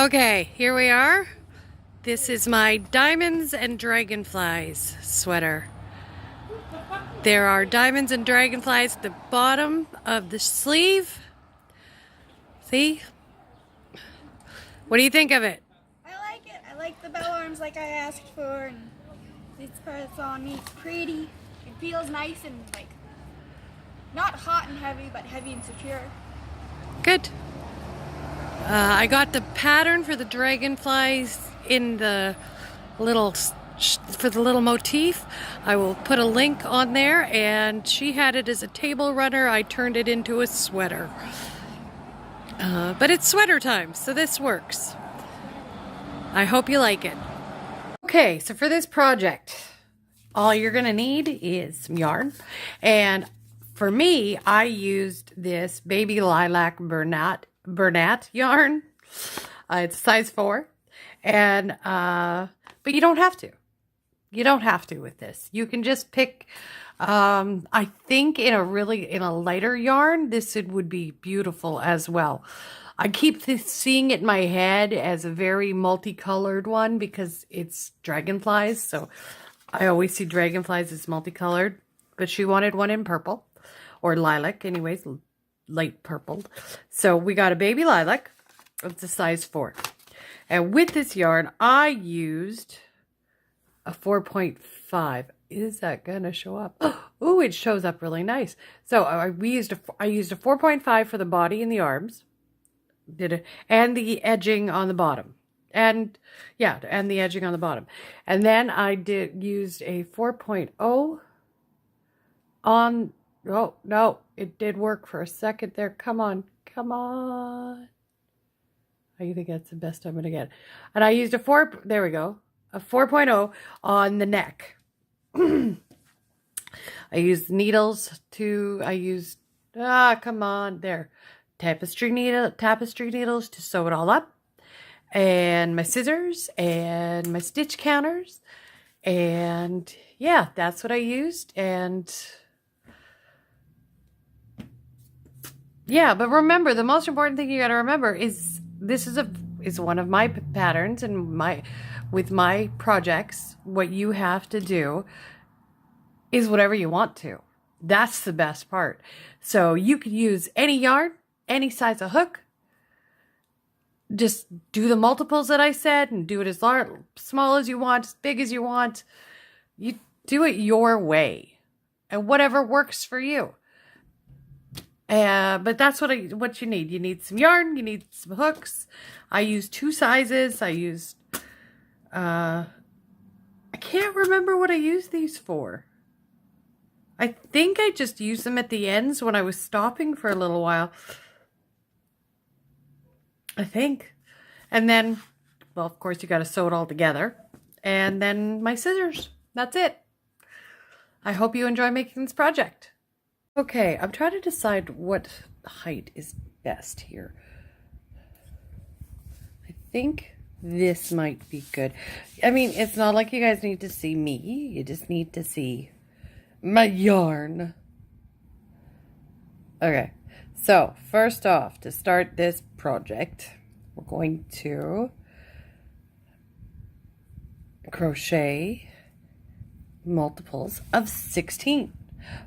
Okay, here we are. This is my Diamonds and Dragonflies sweater. There are diamonds and dragonflies at the bottom of the sleeve. See? What do you think of it? I like it. I like the bell arms like I asked for, and this part's on me. It's pretty. It feels nice and like not hot and heavy, but heavy and secure. Good. I got the pattern for the dragonflies in the little motif. I will put a link on there, and she had it as a table runner. I turned it into a sweater. But it's sweater time, so this works. I hope you like it. Okay, so for this project, all you're gonna need is some yarn. And for me, I used this Baby Lilac Bernat yarn. It's size 4. And, but you don't have to. You don't have to with this. You can just pick, I think in a lighter yarn, this would be beautiful as well. I keep seeing it in my head as a very multicolored one because it's dragonflies. So I always see dragonflies as multicolored, but she wanted one in purple or lilac anyways, light purpled. So we got a Baby Lilac. It's a size 4. And with this yarn, I used a 4.5. Is that going to show up? Oh, it shows up really nice. So I used a 4.5 for the body and the arms. And the edging on the bottom. And yeah, and the edging on the bottom. And then I used a 4.0 on, oh, no, it did work for a second there. Come on, come on. I think that's the best I'm going to get. And I used there we go, a 4.0 on the neck. I used needles come on, there. Tapestry needles to sew it all up. And my scissors and my stitch counters. And yeah, that's what I used. And yeah, but remember, the most important thing you got to remember is this is one of my patterns, and with my projects, what you have to do is whatever you want to. That's the best part. So you could use any yarn, any size of hook. Just do the multiples that I said and do it as small as you want, as big as you want. You do it your way and whatever works for you. But that's what you need. You need some yarn. You need some hooks. I used 2 sizes. I used, I can't remember what I used these for. I think I just used them at the ends when I was stopping for a little while. I think. And then, well, of course, you got to sew it all together. And then my scissors. That's it. I hope you enjoy making this project. Okay, I'm trying to decide what height is best here. I think this might be good. I mean, it's not like you guys need to see me. You just need to see my yarn. Okay, so first off, to start this project, we're going to crochet multiples of 16.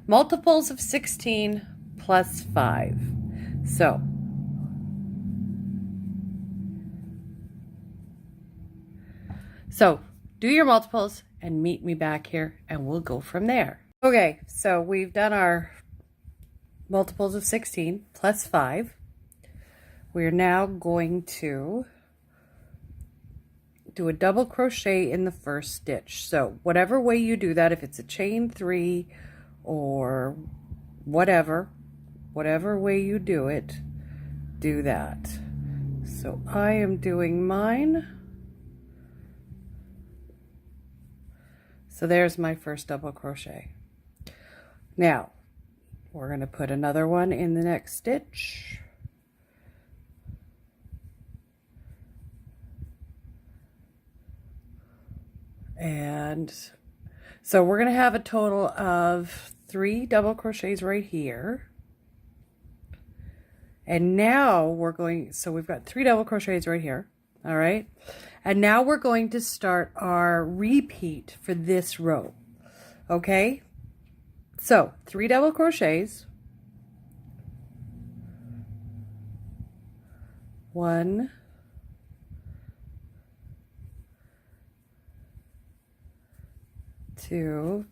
Multiples of 16 plus 5. So do your multiples and meet me back here and we'll go from there. Okay, so we've done our multiples of 16 plus 5. We're now going to do a double crochet in the first stitch. So whatever way you do that, if it's a chain 3 or whatever way you do it, do that. So I am doing mine. So there's my first double crochet. Now we're going to put another one in the next stitch. And so we're going to have a total of 3 double crochets right here. And now we're going, so we've got 3 double crochets right here. All right. And now we're going to start our repeat for this row. Okay. So 3 double crochets. 1, 2,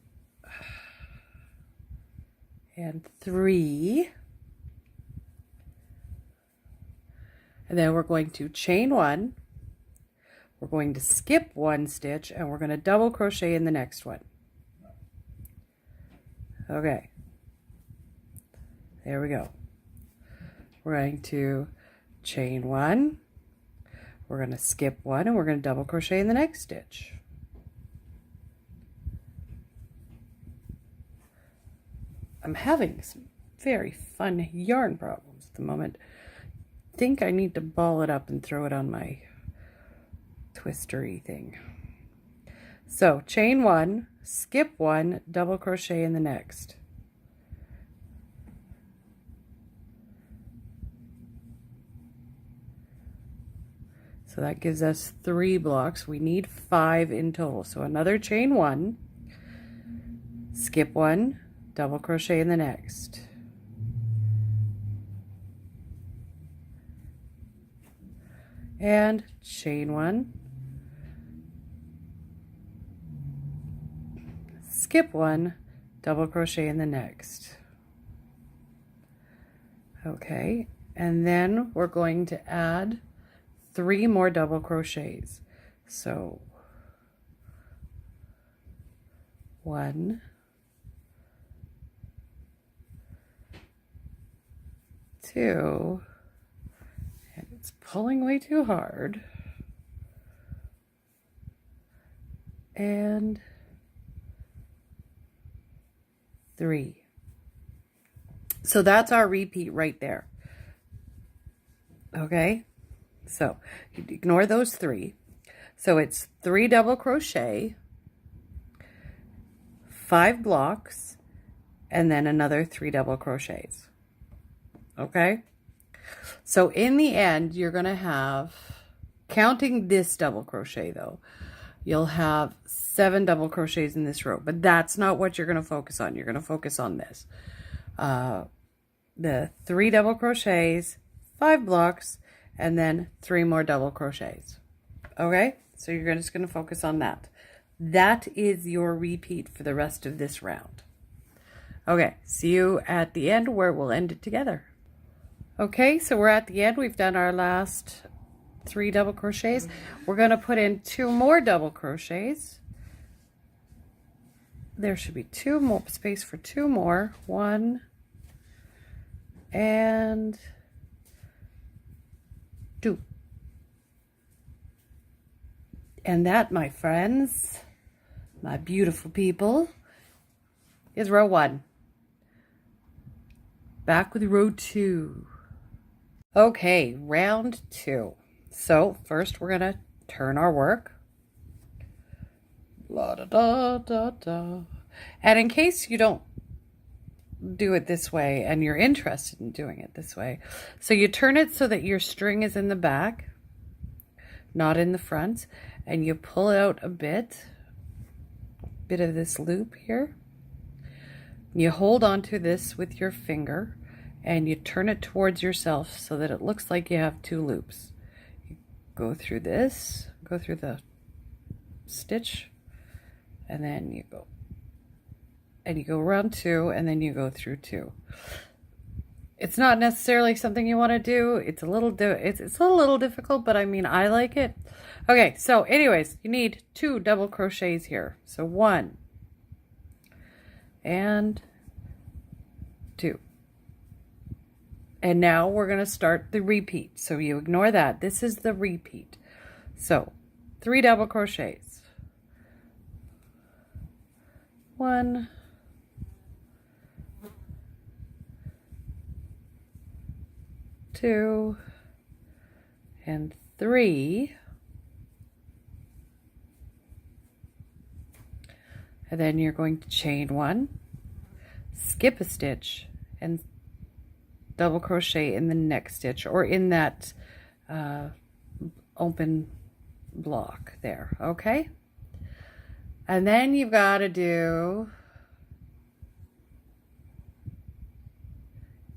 and 3. And then we're going to chain 1. We're going to skip 1 stitch and we're going to double crochet in the next one. Okay. There we go. We're going to chain 1. We're going to skip 1 and we're going to double crochet in the next stitch. I'm having some very fun yarn problems at the moment. I think I need to ball it up and throw it on my twistery thing. So chain 1, skip 1, double crochet in the next. So that gives us 3 blocks. We need 5 in total. So another chain 1, skip 1, double crochet in the next. And chain 1, skip 1, double crochet in the next. Okay, and then we're going to add 3 more double crochets. So 1, 2, and it's pulling way too hard, and 3. So that's our repeat right there. Okay, so you ignore those 3. So it's 3 double crochet, 5 blocks, and then another 3 double crochets. Okay, so in the end, you're going to have, counting this double crochet though, you'll have 7 double crochets in this row, but that's not what you're going to focus on. You're going to focus on this. The 3 double crochets, 5 blocks, and then 3 more double crochets. Okay, so you're just going to focus on that. That is your repeat for the rest of this round. Okay, see you at the end where we'll end it together. Okay, so we're at the end. We've done our last 3 double crochets. We're going to put in 2 more double crochets. There should be 2 more, space for 2 more. 1 and 2. And that, my friends, my beautiful people, is row 1. Back with row 2. Okay, round 2. So first we're gonna turn our work. La da da da da. And in case you don't do it this way and you're interested in doing it this way, so you turn it so that your string is in the back, not in the front, and you pull out a bit of this loop here. You hold on to this with your finger and you turn it towards yourself so that it looks like you have 2 loops. You go through this, go through the stitch, and then you go around 2, and then you go through 2. It's not necessarily something you want to do. It's a little difficult, but I mean, I like it. Okay, so anyways, you need 2 double crochets here. So 1 and 2. And now we're going to start the repeat. So you ignore that. This is the repeat. So 3 double crochets. 1, 2, and 3. And then you're going to chain 1, skip a stitch, and double crochet in the next stitch, or in that open block there, okay? And then you've got to do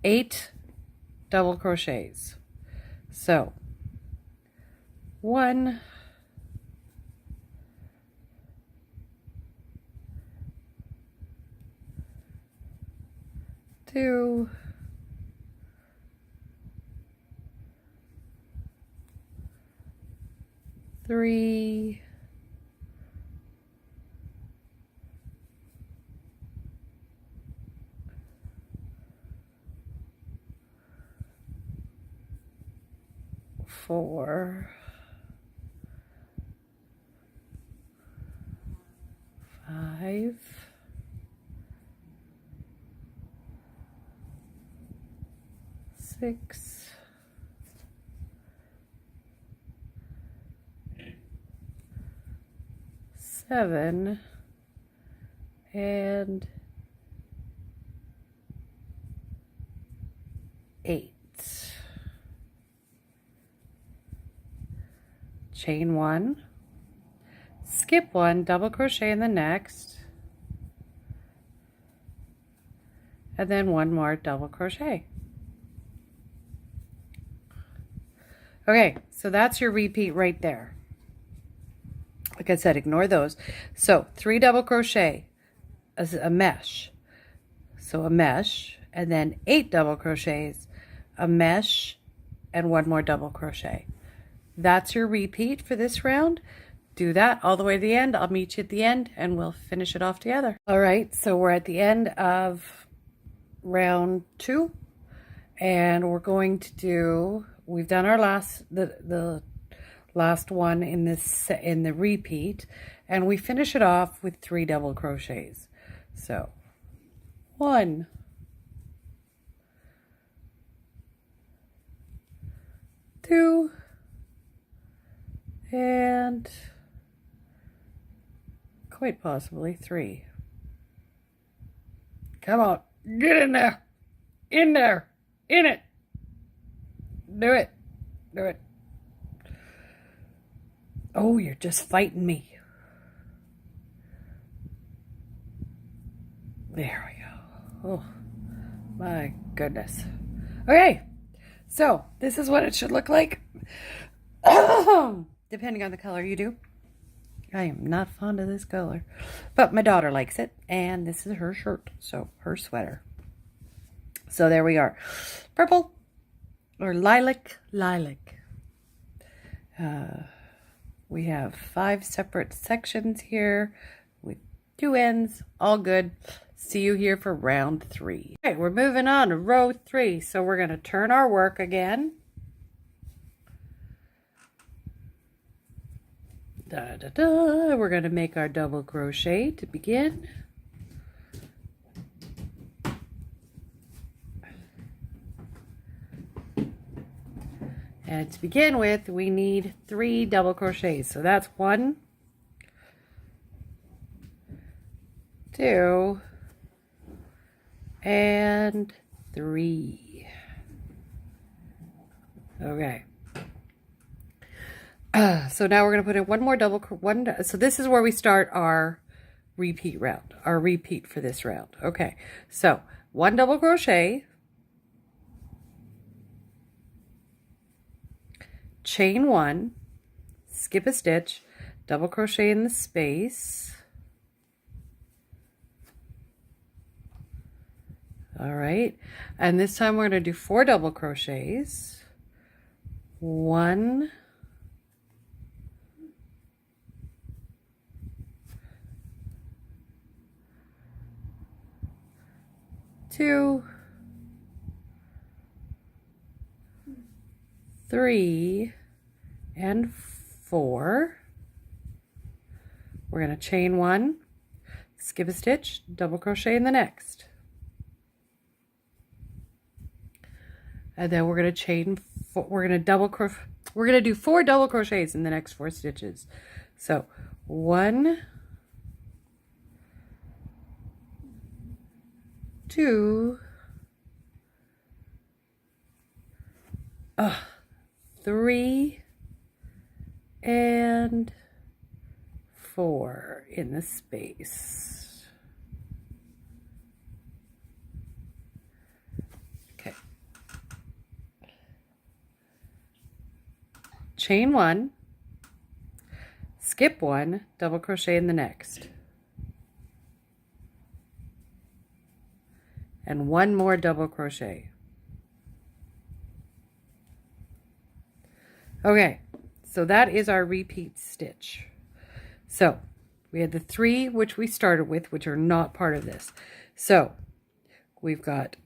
8 double crochets. So 1, 2, 3, 4, 5, 6, 7, and 8. Chain 1, skip 1, double crochet in the next, and then 1 more double crochet. Okay, so that's your repeat right there. Like I said, ignore those. So 3 double crochet as a mesh. So a mesh, and then 8 double crochets, a mesh, and 1 more double crochet. That's your repeat for this round. Do that all the way to the end. I'll meet you at the end and we'll finish it off together. All right, so we're at the end of round 2, and we're going to do, we've done our the last one in the repeat, and we finish it off with 3 double crochets. So 1, 2, and quite possibly 3. Come on, get in there, in it. Do it, do it. Oh, you're just fighting me. There we go. Oh, my goodness. Okay, so this is what it should look like. Depending on the color you do. I am not fond of this color, but my daughter likes it, and this is her shirt, so her sweater. So there we are. Purple or lilac. We have 5 separate sections here with 2 ends, all good. See you here for round 3. All right, we're moving on to row 3. So we're going to turn our work again. We're going to make our double crochet to begin. And to begin with, we need 3 double crochets. So that's 1, 2, and 3. Okay. So now we're going to put in 1 more so this is where we start our repeat round, our repeat for this round. Okay, so 1 double crochet, chain 1, skip a stitch, double crochet in the space. All right, and this time we're going to do 4 double crochets. 1, 2, 3, and 4. We're going to chain 1, skip a stitch, double crochet in the next. And then we're going to chain 4, we're going to do 4 double crochets in the next 4 stitches. So 1, 2, 3, and 4 in the space. Okay. Chain 1, skip 1, double crochet in the next. And 1 more double crochet. Okay, so that is our repeat stitch. So we had the 3 which we started with, which are not part of this. So we've got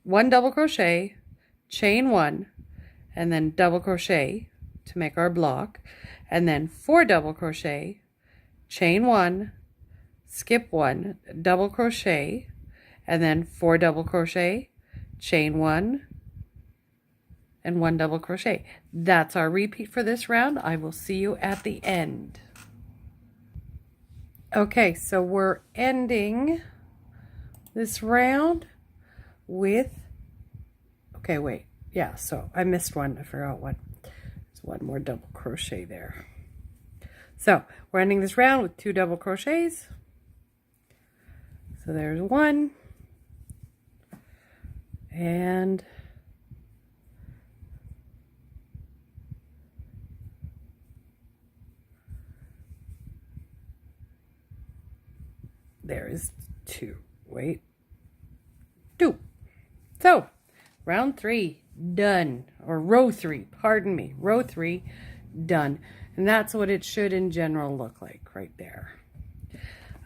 1 double crochet, chain 1, and then double crochet to make our block, and then 4 double crochet, chain 1, skip 1, double crochet, and then 4 double crochet, chain 1, and 1 double crochet. That's our repeat for this round. I will see you at the end. Okay, so we're ending this round with, okay, wait, yeah, so I missed one, I forgot one. There's 1 more double crochet there. So we're ending this round with 2 double crochets. So there's 1, and there is 2. Wait. 2. So, round 3 done. Or row 3, pardon me. Row 3 done. And that's what it should in general look like right there.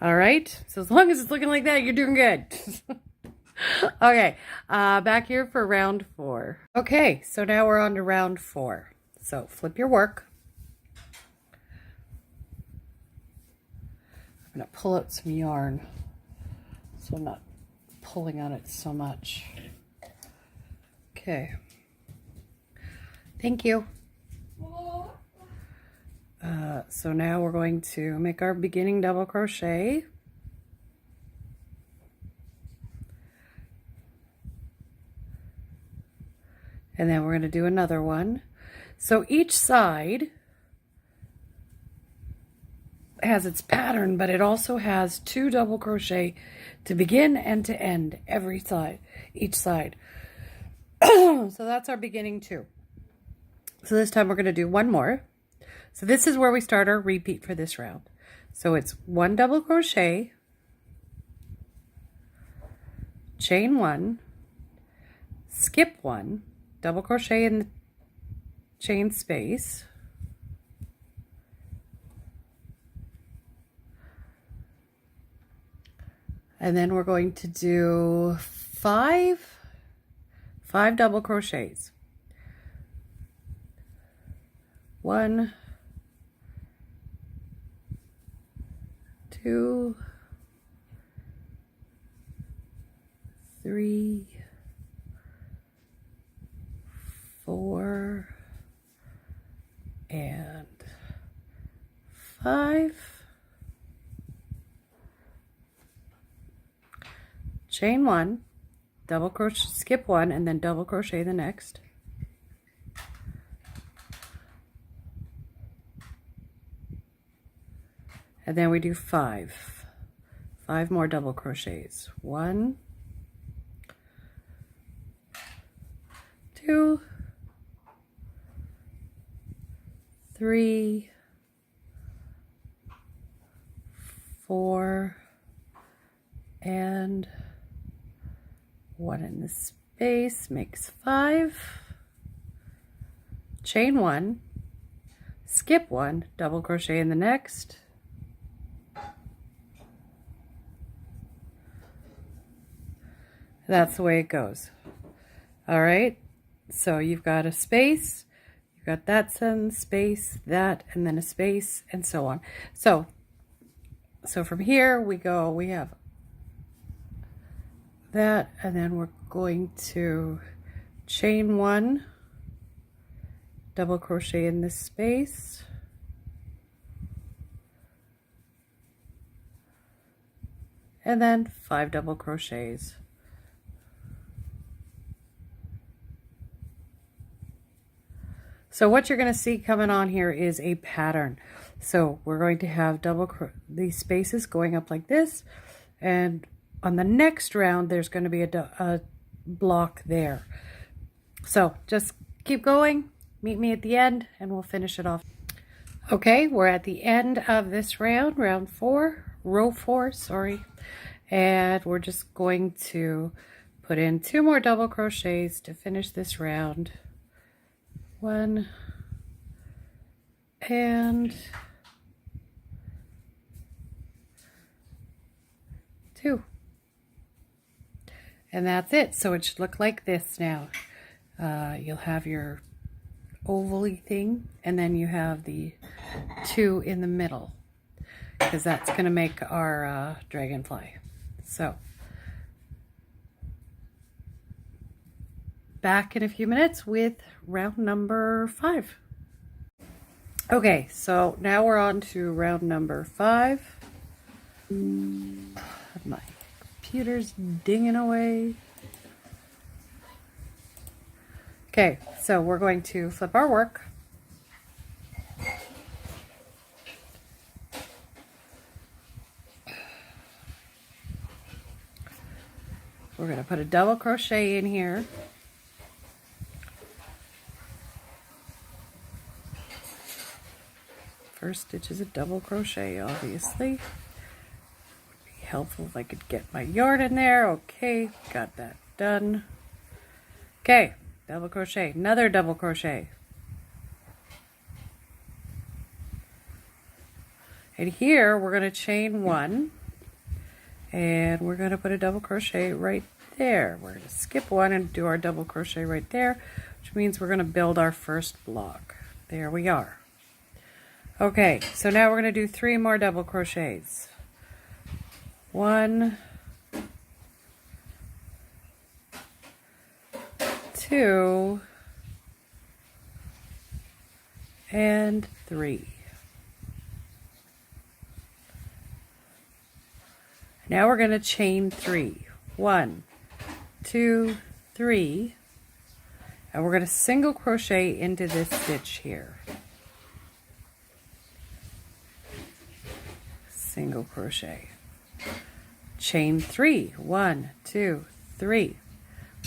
All right. So as long as it's looking like that, you're doing good. Okay. Back here for round 4. Okay. So now we're on to round 4. So flip your work. I'm going to pull out some yarn so I'm not pulling on it so much. Okay. Thank you. So now we're going to make our beginning double crochet. And then we're going to do another one. So each side has its pattern, but it also has 2 double crochet to begin and to end every side, each side. So that's our beginning 2. So this time we're going to do 1 more. So this is where we start our repeat for this round. So it's 1 double crochet, chain 1, skip 1, double crochet in the chain space, and then we're going to do 5 double crochets. 1, 2, 3, 4, and 5. Chain 1, double crochet, skip 1, and then double crochet the next. And then we do 5 more double crochets. 1, 2, 3, 4, and 1 in the space makes 5. Chain 1, skip 1, double crochet in the next. That's the way it goes. All right, so you've got a space, you've got that space, that, and then a space, and so on. So from here we have that, and then we're going to chain 1, double crochet in this space, and then 5 double crochets. So what you're going to see coming on here is a pattern. So we're going to have these spaces going up like this, and on the next round there's going to be a block there. So just keep going, meet me at the end, and we'll finish it off. Okay, we're at the end of this round, row 4, sorry, and we're just going to put in 2 more double crochets to finish this round. 1 and 2, and that's it. So it should look like this now. You'll have your oval-y thing, and then you have the 2 in the middle, because that's going to make our dragonfly. So back in a few minutes with round number 5. Okay, so now we're on to round number 5. My computer's dinging away. Okay, so we're going to flip our work. We're going to put a double crochet in here. First stitch is a double crochet, obviously. Would be helpful if I could get my yarn in there. Okay, got that done. Okay, double crochet, another double crochet. And here we're going to chain 1, and we're going to put a double crochet right there. We're going to skip 1 and do our double crochet right there, which means we're going to build our first block. There we are. Okay, so now we're going to do 3 more double crochets. 1, 2, and 3. Now we're going to chain 3. 1, 2, 3, and we're going to single crochet into this stitch here. Single crochet, chain 3, 1, 2, 3,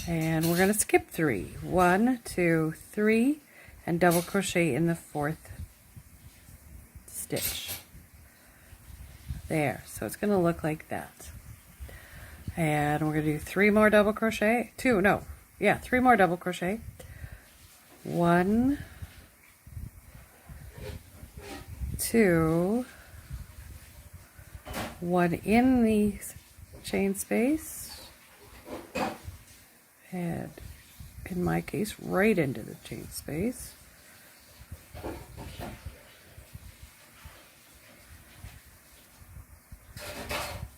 and we're going to skip 3, 1, 2, 3, and double crochet in the 4th stitch. There, so it's going to look like that. And we're going to do 3 more double crochet, 3 more double crochet. 1, 2, 1 in the chain space, and in my case right into the chain space.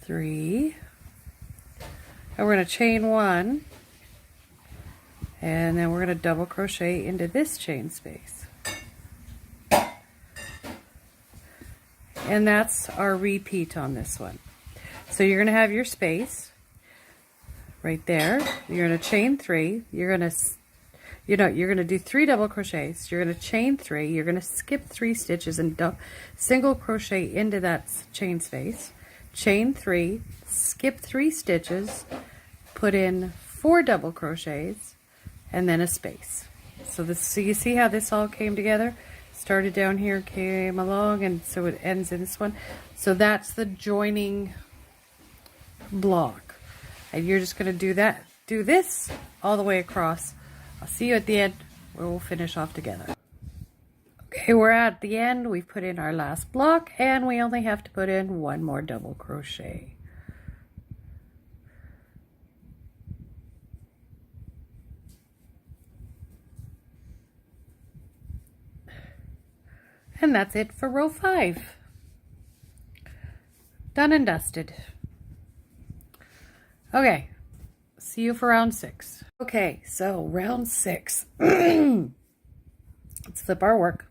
3, and we're going to chain 1, and then we're going to double crochet into this chain space. And that's our repeat on this one. So you're going to have your space right there. You're going to chain 3. You're going to do 3 double crochets. You're going to chain 3. You're going to skip 3 stitches and single crochet into that chain space. Chain 3, skip 3 stitches, put in 4 double crochets, and then a space. So you see how this all came together? Started down here, came along, and so it ends in this one. So that's the joining block, and you're just going to do this all the way across. I'll see you at the end where we'll finish off together. Okay, we're at the end. We've put in our last block, and we only have to put in 1 more double crochet. And that's it for row 5. Done and dusted. Okay, see you for round 6. Okay, so round 6. Let's flip our work.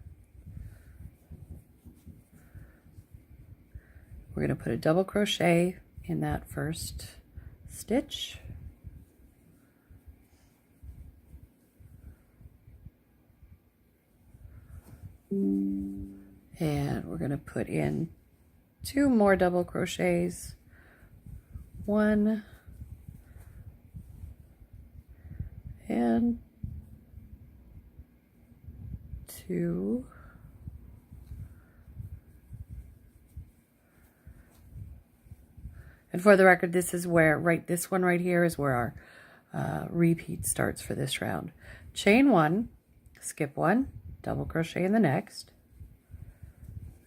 We're going to put a double crochet in that first stitch. And we're going to put in 2 more double crochets. 1 and 2. And for the record, this is where, this one right here is where our repeat starts for this round. Chain 1, skip 1, double crochet in the next.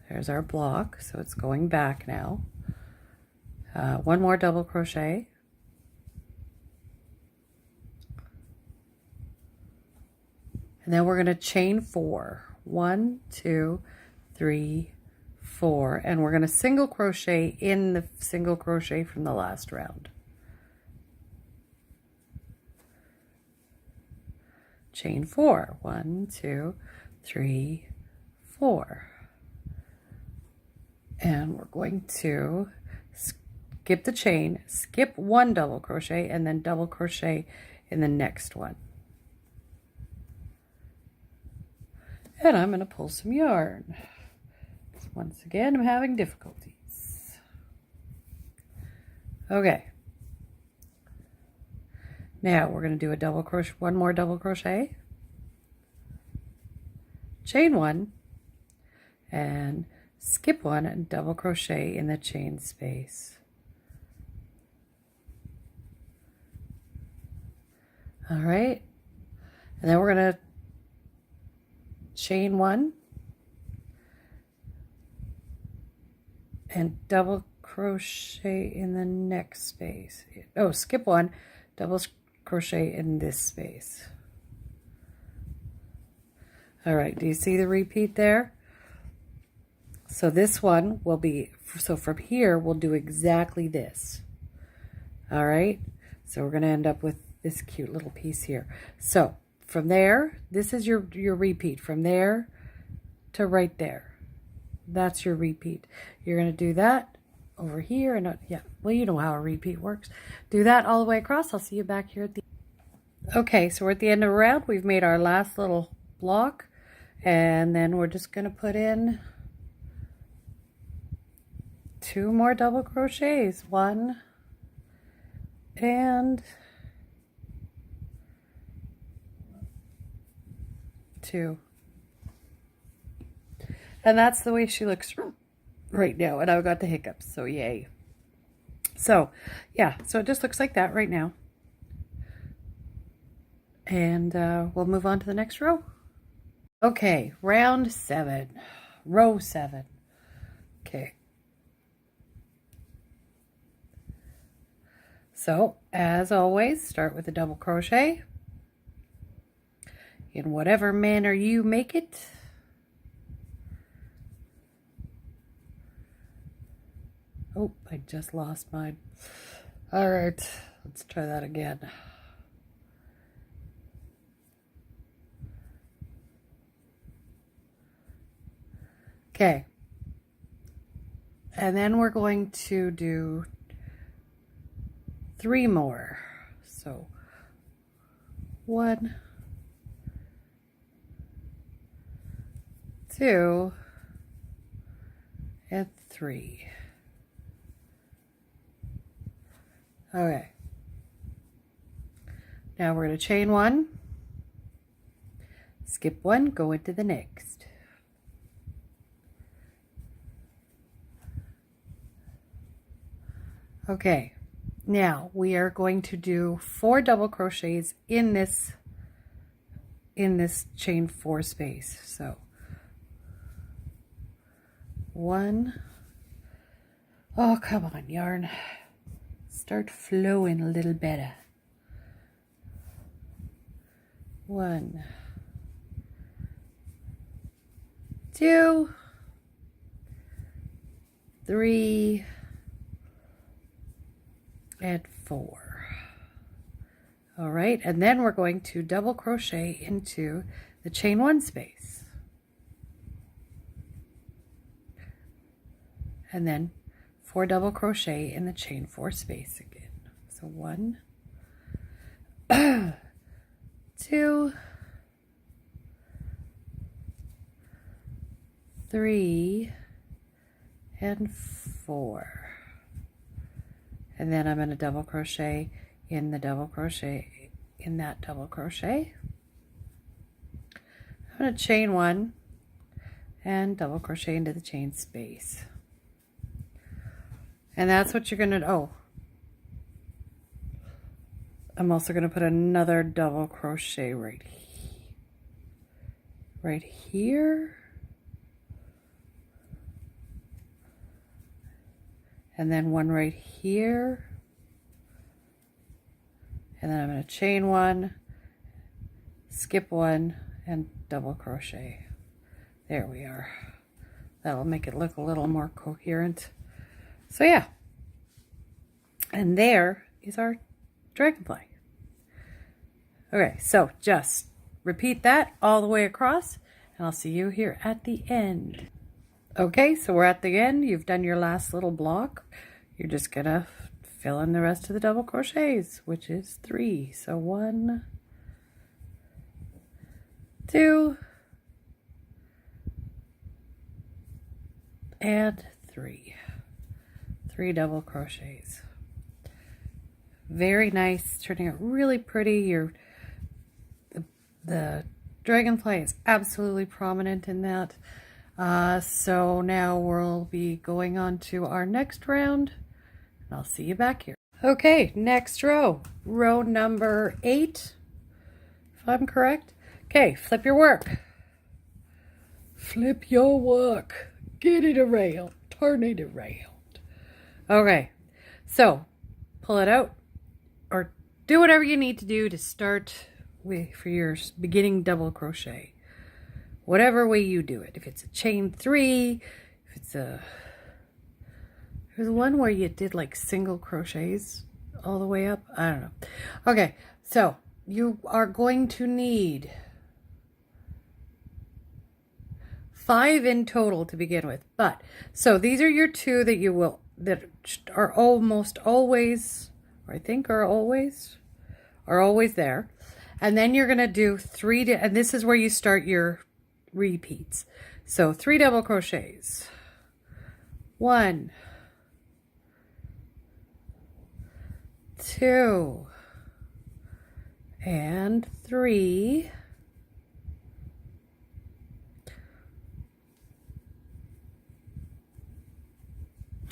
There's our block, so it's going back now. 1 more double crochet. And then we're going to chain 4. 1, 2, 3, 4. And we're going to single crochet in the single crochet from the last round. Chain 4. 1, 2, 3, 4. And we're going to skip the chain, skip 1 double crochet, and then double crochet in the next one. And I'm going to pull some yarn. Once again, I'm having difficulties. Okay. Now we're going to do a double crochet, 1 more double crochet, chain 1, and skip 1 and double crochet in the chain space. All right. And then we're going to chain 1 and double crochet in the next space. Oh, skip 1, double crochet in this space. All right, do you see the repeat there? So this one will be, so from here we'll do exactly this. All right, so we're going to end up with this cute little piece here. So from there, this is your repeat. From there to right there, that's your repeat. You're going to do that over here, and yeah, well, you know how a repeat works. Do that all the way across. I'll see you back here at the okay, so we're at the end of the round. We've made our last little block, and then we're just going to put in 2 more double crochets. 1 and 2. And that's the way she looks right now. And I've got the hiccups, so yay. So, yeah, so it just looks like that right now. And we'll move on to the next row. Okay, round 7, row 7. Okay. So, as always, start with a double crochet in whatever manner you make it. Oh, I just lost mine. All right, let's try that again. Okay. And then we're going to do 3 more. So 1, 2, and 3. Okay. Now we're going to chain 1, skip 1, go into the next. Okay. Now we are going to do 4 double crochets in this chain 4 space. So 1. Oh, come on, yarn. Start flowing a little better. 1, 2, 3, and 4. All right, and then we're going to double crochet into the chain 1 space. And then 4 double crochet in the chain 4 space again. So 1, 2, 3 and 4, and then I'm going to double crochet in the double crochet in that double crochet. I'm going to chain 1 and double crochet into the chain space, and that's what you're going to, oh, I'm also going to put another double crochet right here, and then one right here, and then I'm going to chain 1, skip 1, and double crochet. There we are. That'll make it look a little more coherent. So yeah, and there is our dragonfly. Okay, so just repeat that all the way across, and I'll see you here at the end. Okay, so we're at the end. You've done your last little block. You're just gonna fill in the rest of the double crochets, which is 3. So 1, 2, and 3. 3 double crochets. Very nice, turning out really pretty. The dragonfly is absolutely prominent in that. So now we'll be going on to our next round, and I'll see you back here. Okay, next row, row number 8, if I'm correct. Okay, flip your work. Flip your work. Get it around, turn it around. Okay, so pull it out, or do whatever you need to do to start for your beginning double crochet, whatever way you do it. If it's a chain 3, if it's there's one where you did like single crochets all the way up, I don't know. Okay, so you are going to need 5 in total to begin with, but so these are your 2 that are almost always, or I think are always there. And then you're going to do 3, and this is where you start your repeats. So 3 double crochets. 1, 2, and 3.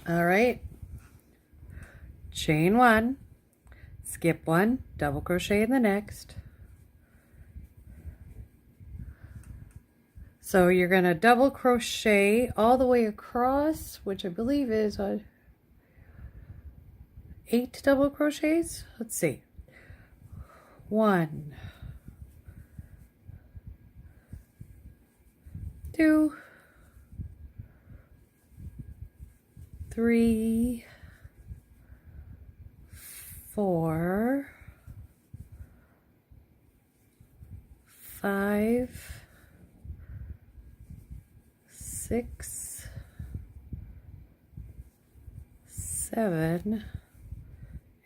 All right. Chain 1, skip 1, double crochet in the next. So you're going to double crochet all the way across, which I believe is 8 double crochets. Let's see. 1, 2, 3, 4, 5, 6, 7,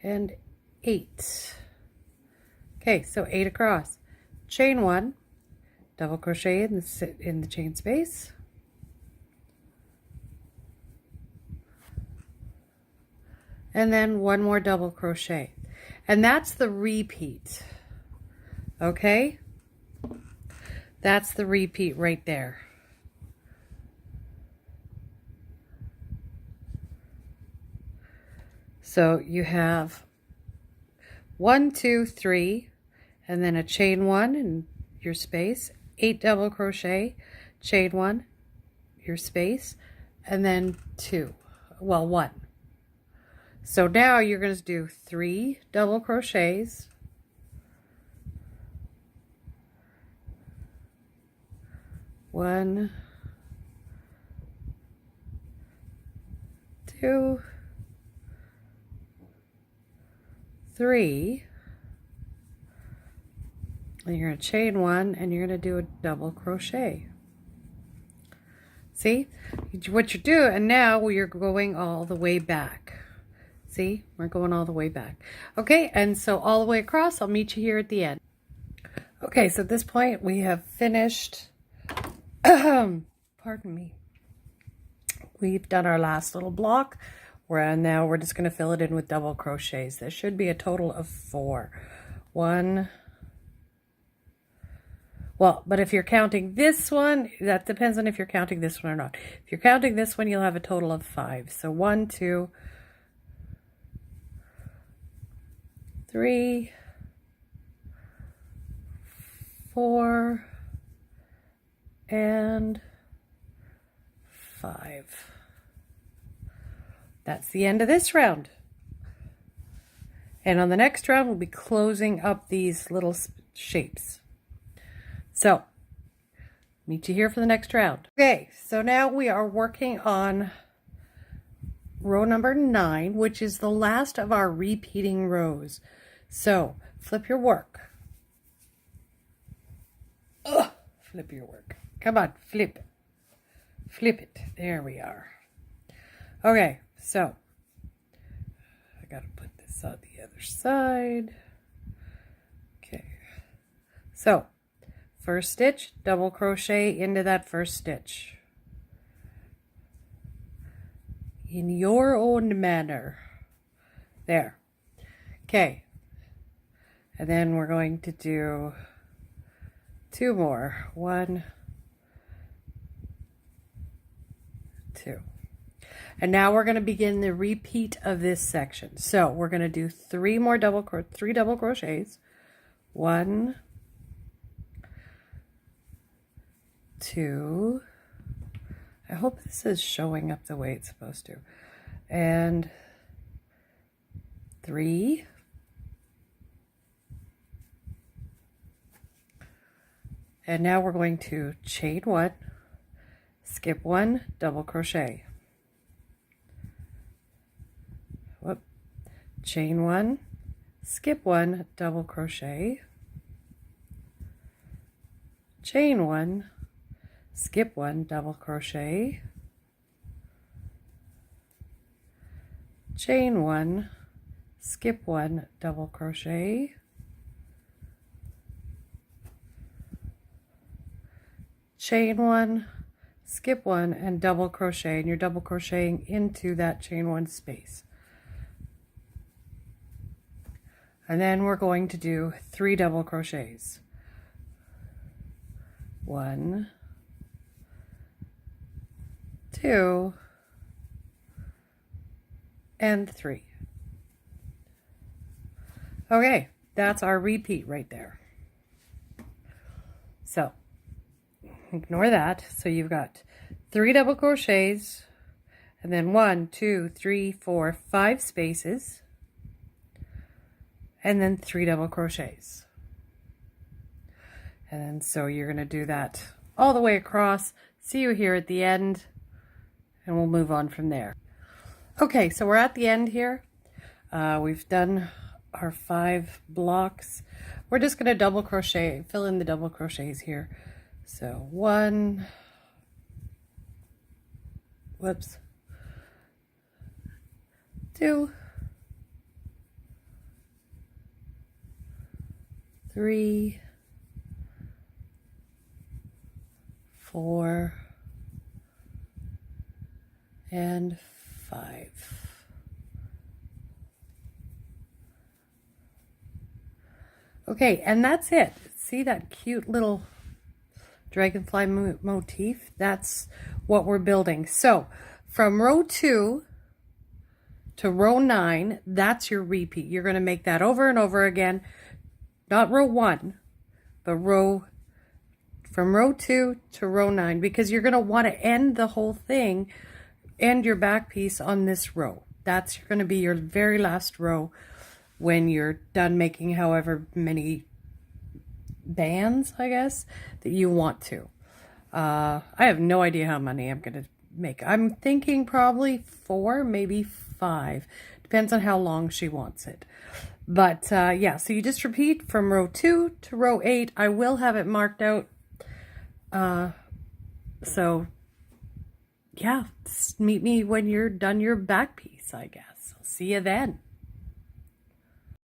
and 8. Okay, so 8 across. Chain 1, double crochet in the chain space. And then 1 more double crochet. And that's the repeat. Okay? That's the repeat right there. So you have 1, 2, 3, and then a chain 1 in your space, 8 double crochet, chain 1, your space, and then 2, well, 1. So now you're going to do 3 double crochets, 1, 2, 3, and you're going to chain 1 and you're going to do a double crochet. See what you're doing, and now you're going all the way back. See, we're going all the way back. Okay, and so all the way across. I'll meet you here at the end. Okay, so at this point we have finished pardon me, we've done our last little block. Now we're just going to fill it in with double crochets. There should be a total of 4. 1. Well, but if you're counting this one, that depends on if you're counting this one or not. If you're counting this one, you'll have a total of 5. So 1, 2, 3, 4, and 5. That's the end of this round. And on the next round, we'll be closing up these little shapes. So, meet you here for the next round. Okay, so now we are working on row number 9, which is the last of our repeating rows. So, flip your work. Ugh, flip your work. Come on, flip it. Flip it. There we are. Okay, so I gotta put this on the other side. Okay, so first stitch, double crochet into that first stitch in your own manner. There. Okay, and then we're going to do 2 more. 1, 2. And now we're going to begin the repeat of this section. So we're going to do 3 double crochets. 1, 2. I hope this is showing up the way it's supposed to. And 3. And now we're going to chain 1, skip 1, double crochet. Whoop. Chain 1, skip 1, double crochet. Chain 1, skip 1, double crochet. Chain 1, skip 1, double crochet. Chain 1, skip 1, and double crochet, and you're double crocheting into that chain 1 space. And then we're going to do 3 double crochets. 1, 2, and 3. Okay, that's our repeat right there. So ignore that. So you've got 3 double crochets, and then 1, 2, 3, 4, 5 spaces, and then 3 double crochets. And then so you're going to do that all the way across. See you here at the end, and we'll move on from there. Okay, so we're at the end here. We've done our 5 blocks. We're just going to double crochet, fill in the double crochets here. So 1, whoops, 2, 3, 4, and 5. Okay, and that's it. See that cute little dragonfly motif? That's what we're building. So from row 2 to row 9, that's your repeat. You're going to make that over and over again. Not row 1, but from row 2 to row 9, because you're going to want to end the whole thing, end your back piece on this row. That's going to be your very last row when you're done making however many bands, I guess, that you want to. I have no idea how many I'm going to make. I'm thinking probably 4, maybe 5. Depends on how long she wants it. But yeah, so you just repeat from row 2 to row 8. I will have it marked out. So yeah, meet me when you're done your back piece, I guess. I'll see you then.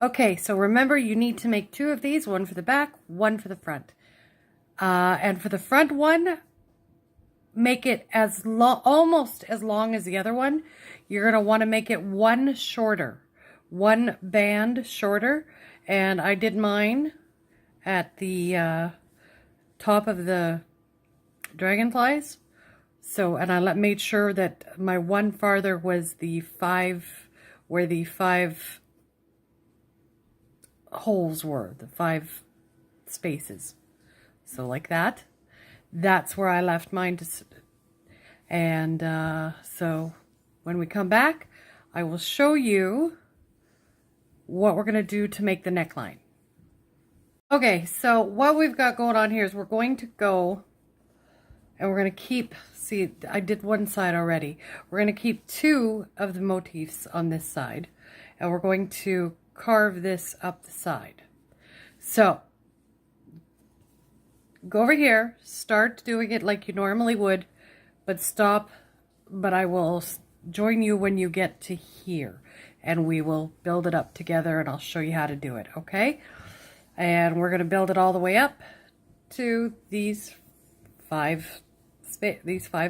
Okay, so remember you need to make 2 of these, 1 for the back, 1 for the front. And for the front one, make it as long, almost as long as the other one, you're going to want to make it one shorter, one band shorter. And I did mine at the top of the Dragonflies. So, and I made sure that my one farther was the 5, where the 5 holes were, the 5 spaces. So like that. That's where I left mine to, and so when we come back, I will show you what we're going to do to make the neckline. Okay, so what we've got going on here is we're going to go and we're going to keep, see, I did one side already. We're going to keep 2 of the motifs on this side, and we're going to carve this up the side. So go over here, start doing it like you normally would, but stop, but I will join you when you get to here, and we will build it up together, and I'll show you how to do it, okay? And we're going to build it all the way up to these 5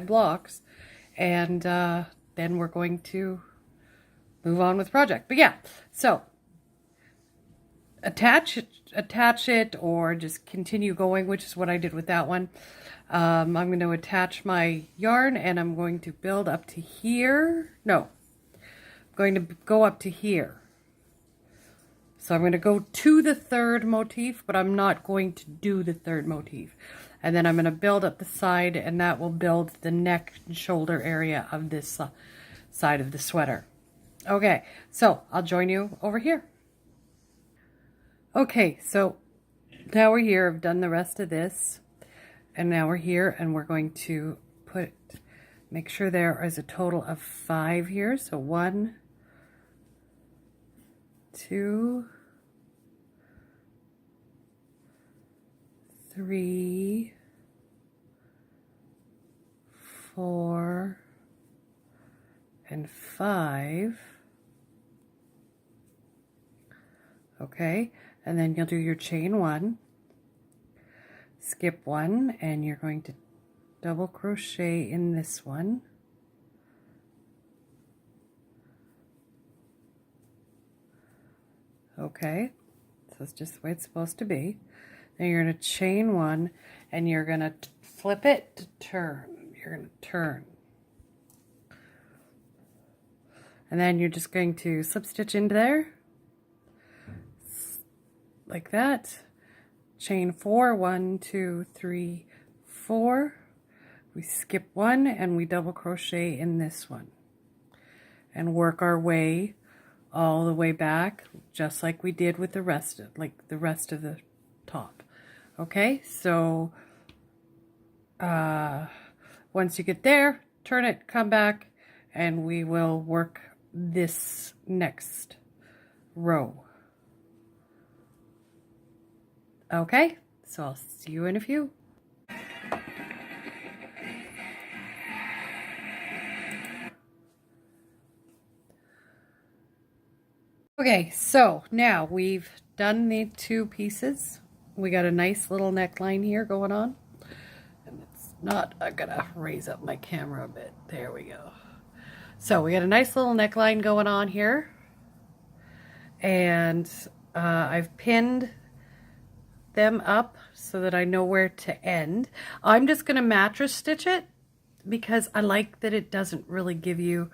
blocks, and then we're going to move on with the project. But yeah, so attach it or just continue going, which is what I did with that one. I'm going to attach my yarn, and I'm going to build up to here. No, I'm going to go up to here. So I'm going to go to the 3rd motif, but I'm not going to do the 3rd motif. And then I'm going to build up the side, and that will build the neck and shoulder area of this side of the sweater. Okay, so I'll join you over here. Okay, so now we're here. I've done the rest of this, and now we're here, and we're going to make sure there is a total of 5 here. So 1, 2, 3, 4, and 5. Okay, and then you'll do your chain 1, skip 1, and you're going to double crochet in this one. Okay, so it's just the way it's supposed to be. Then you're going to chain 1, and you're going to flip it to turn. You're going to turn. And then you're just going to slip stitch into there. Like that. Chain 4, 1, 2, 3, 4. We skip 1, and we double crochet in this one. And work our way all the way back, just like we did with the rest of, the top. Okay, so once you get there, turn it, come back, and we will work this next row. Okay, so I'll see you in a few. Okay, so now we've done the 2 pieces. We got a nice little neckline here going on. And it's not, I'm gonna raise up my camera a bit. There we go. So we got a nice little neckline going on here. And I've pinned them up so that I know where to end. I'm just gonna mattress stitch it because I like that it doesn't really give you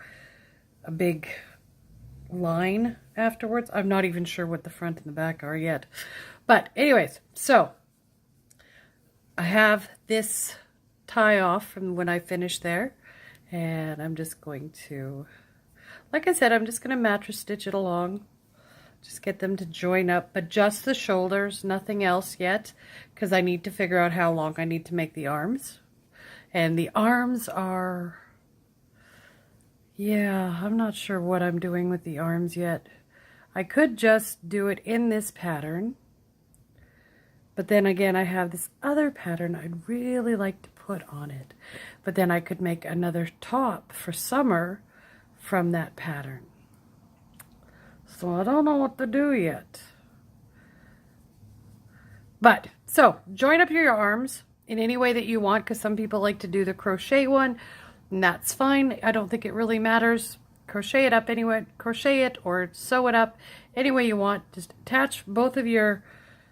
a big line afterwards. I'm not even sure what the front and the back are yet. But anyways, so I have this tie off from when I finished there, and I'm just going to, like I said, I'm just going to mattress stitch it along. Just get them to join up, but just the shoulders, nothing else yet, because I need to figure out how long I need to make the arms. And the arms are, yeah, I'm not sure what I'm doing with the arms yet. I could just do it in this pattern, but then again, I have this other pattern I'd really like to put on it. But then I could make another top for summer from that pattern. So I don't know what to do yet. But, so, join up your arms in any way that you want, because some people like to do the crochet one, and that's fine. I don't think it really matters. Crochet it up anyway, crochet it or sew it up any way you want. Just attach both of your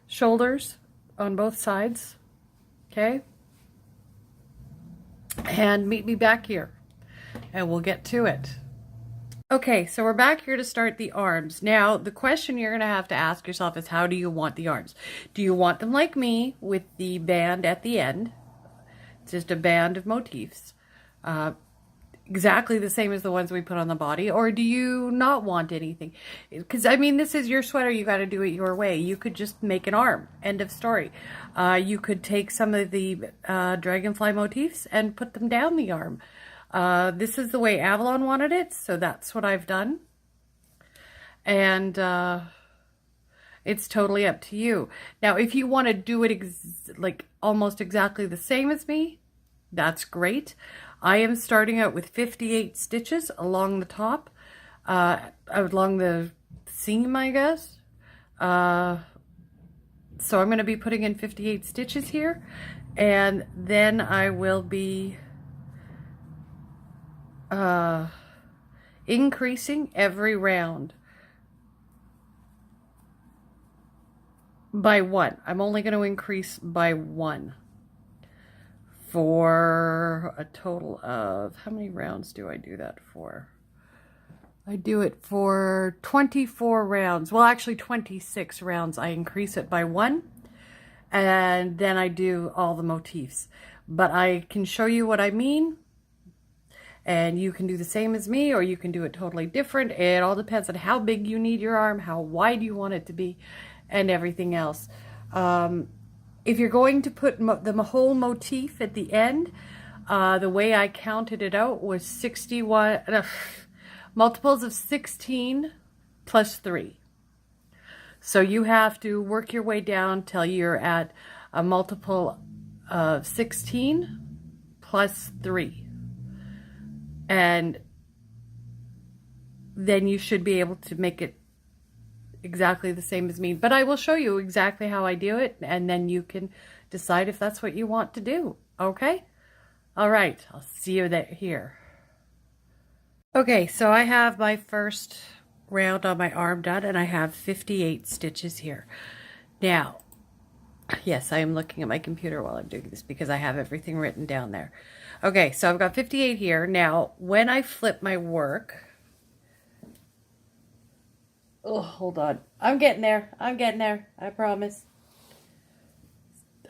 shoulders on both sides, okay? And meet me back here and we'll get to it. Okay, so we're back here to start the arms. Now, the question you're going to ask yourself is, how do you want the arms? Do you want them like me with the band at the end? It's just a band of motifs. Exactly the same as the ones we put on the body, or do you not want anything? Because, I mean, this is your sweater. You got to do it your way. You could just make an arm. End of story. You could take some of the dragonfly motifs and put them down the arm. This is the way Avalon wanted it, so that's what I've done. And it's totally up to you. Now, if you want to do it like almost exactly the same as me, that's great. I am starting out with 58 stitches along the top, along the seam, I guess. So I'm going to be putting in 58 stitches here, and then I will be increasing every round by 1. I'm only going to increase by 1 for a total of, how many rounds do I do that for? I do it for 24 rounds. Well, actually 26 rounds. I increase it by 1, and then I do all the motifs. But I can show you what I mean. And you can do the same as me, or you can do it totally different. It all depends on how big you need your arm, how wide you want it to be, and everything else. If you're going to put the whole motif at the end, the way I counted it out was 61, multiples of 16 plus 3. So you have to work your way down till you're at a multiple of 16 plus 3. And then you should be able to make it exactly the same as me. But I will show you exactly how I do it, and then you can decide if that's what you want to do. Okay? All right. I'll see you here. Okay, so I have my first round on my arm done, and I have 58 stitches here. Now, yes, I am looking at my computer while I'm doing this because I have everything written down there. Okay, so I've got 58 here. Now, when I flip my work, oh, hold on. I'm getting there. I'm getting there. I promise.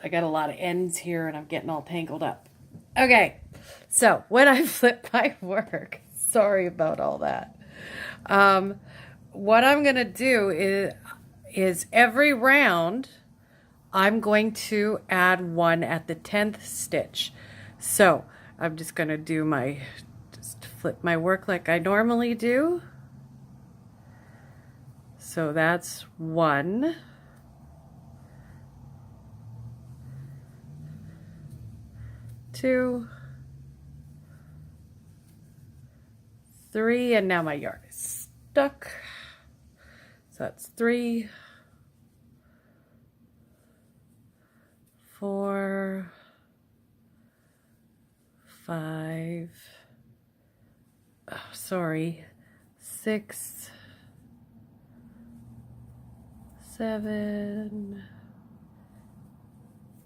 I got a lot of ends here and I'm getting all tangled up. Okay, so when I flip my work, sorry about all that. What I'm going to do is every round, I'm going to add 1 at the 10th stitch. So I'm just going to do just flip my work like I normally do. So that's 1. 2, 3, and now my yarn is stuck. So that's 3, 4, 5, oh, sorry, 6, 7,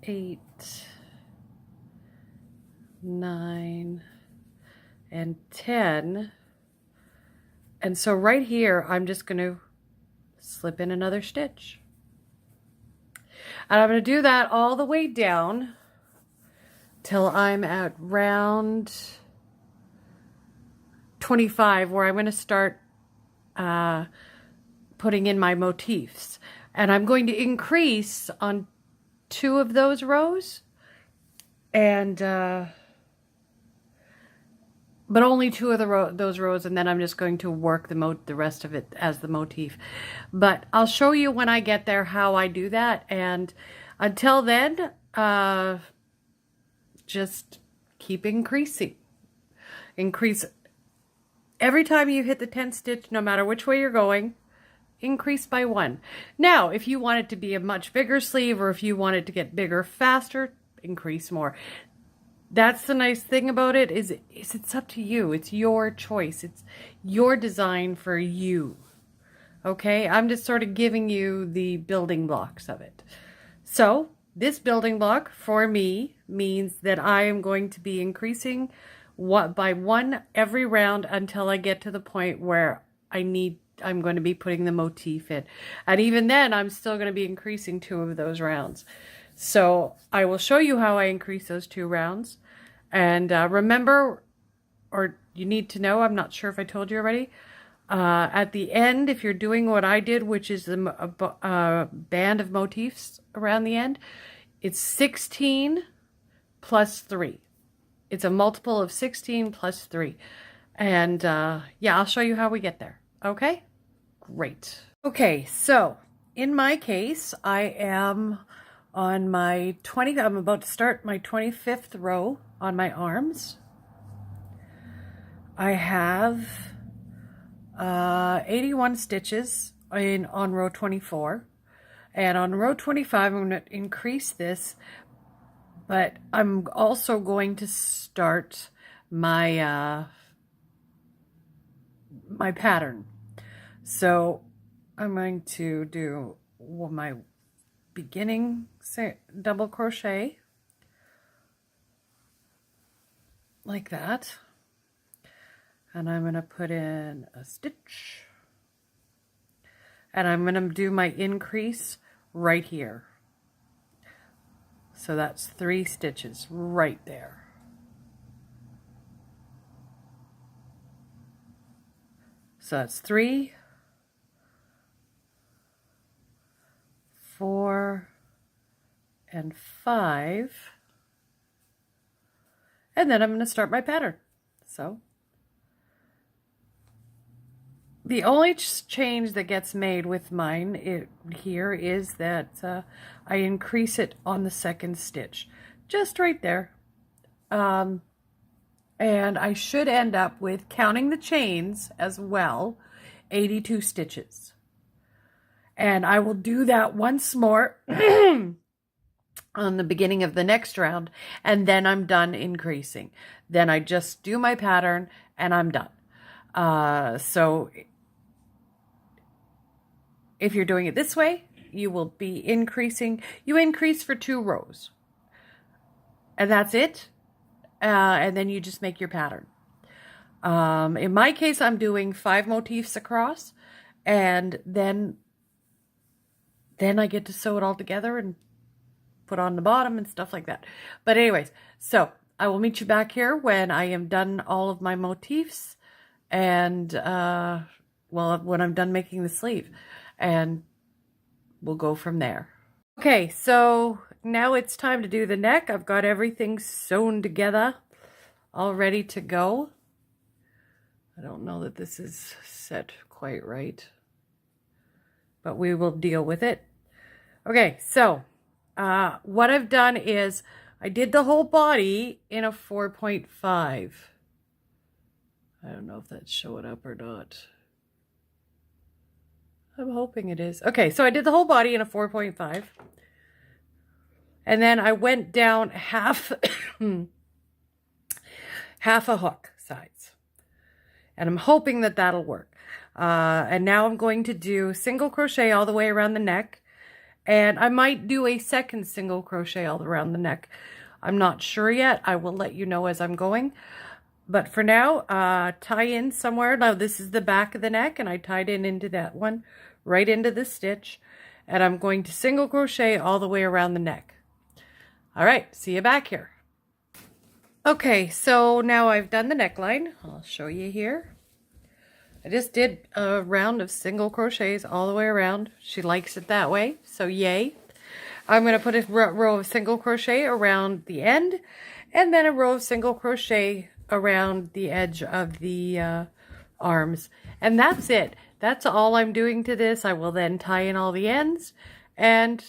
8, 9, and 10. And so right here, I'm just going to slip in another stitch. And I'm going to do that all the way down till I'm at round 25, where I'm going to start putting in my motifs. And I'm going to increase on 2 of those rows, and but only 2 of those rows, and then I'm just going to work the rest of it as the motif. But I'll show you when I get there how I do that, and until then, just keep increasing. Increase every time you hit the 10th stitch, no matter which way you're going. Increase by 1. Now, if you want it to be a much bigger sleeve, or if you want it to get bigger faster, increase more. That's the nice thing about it is it's up to you. It's your choice. It's your design for you. Okay, I'm just sort of giving you the building blocks of it. So this building block for me means that I am going to be increasing by 1 every round until I get to the point where I'm going to be putting the motif in. And even then, I'm still going to be increasing 2 of those rounds. So I will show you how I increase those 2 rounds. And remember, or you need to know, I'm not sure if I told you already, at the end, if you're doing what I did, which is a band of motifs around the end, it's 16 plus 3. It's a multiple of 16 plus 3. And yeah, I'll show you how we get there. Okay? Great. Okay, so in my case, I am on my I'm about to start my 25th row on my arms. I have 81 stitches on row 24, and on row 25 I'm going to increase this, but I'm also going to start my my pattern. So I'm going to do my beginning double crochet like that, and I'm going to put in a stitch, and I'm going to do my increase right here. So that's 3 stitches right there. So that's 3, 4, and 5. And then I'm going to start my pattern. So the only change that gets made with mine here is that I increase it on the 2nd stitch, just right there. And I should end up with, counting the chains as well, 82 stitches. And I will do that once more on the beginning of the next round, and then I'm done increasing. Then I just do my pattern and I'm done. So if you're doing it this way, you will be increasing. You increase for 2 rows, and that's it. And then you just make your pattern. In my case, I'm doing 5 motifs across, and then I get to sew it all together and put on the bottom and stuff like that. But anyways, so I will meet you back here when I am done all of my motifs, and well, when I'm done making the sleeve, and we'll go from there. Okay, so now it's time to do the neck. I've got everything sewn together, all ready to go. I don't know that this is set quite right, but we will deal with it. Okay, so what I've done is I did the whole body in a 4.5. I don't know if that's showing up or not. I'm hoping it is. Okay, so I did the whole body in a 4.5. And then I went down half half a hook size. And I'm hoping that that'll work. And now I'm going to do single crochet all the way around the neck. And I might do a 2nd single crochet all around the neck. I'm not sure yet. I will let you know as I'm going. But for now, tie in somewhere. Now this is the back of the neck, and I tied in into that one, right into the stitch. And I'm going to single crochet all the way around the neck. All right, see you back here. Okay, so now I've done the neckline. I'll show you here. I just did a round of single crochets all the way around. She likes it that way, so yay. I'm going to put a row of single crochet around the end, and then a row of single crochet around the edge of the arms. And that's it. That's all I'm doing to this. I will then tie in all the ends, and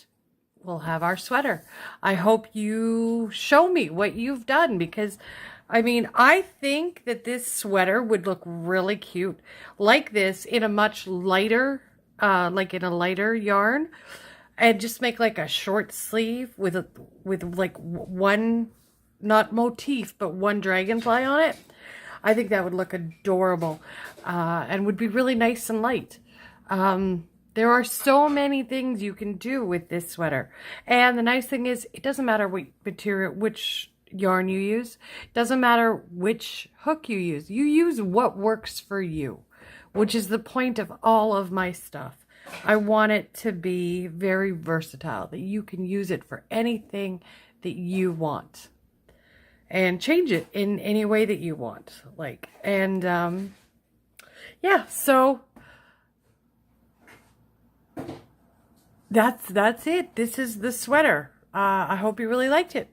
we'll have our sweater. I hope you show me what you've done, because I mean, I think that this sweater would look really cute like this in a much lighter, like in a lighter yarn. and just make like a short sleeve with like one, not motif, but one dragonfly on it. I think that would look adorable, and would be really nice and light. There are so many things you can do with this sweater. And the nice thing is, it doesn't matter what material, which yarn you use. It doesn't matter which hook you use. You use what works for you, which is the point of all of my stuff. I want it to be very versatile, that you can use it for anything that you want. And change it in any way that you want. Yeah, so that's it. This is the sweater. I hope you really liked it.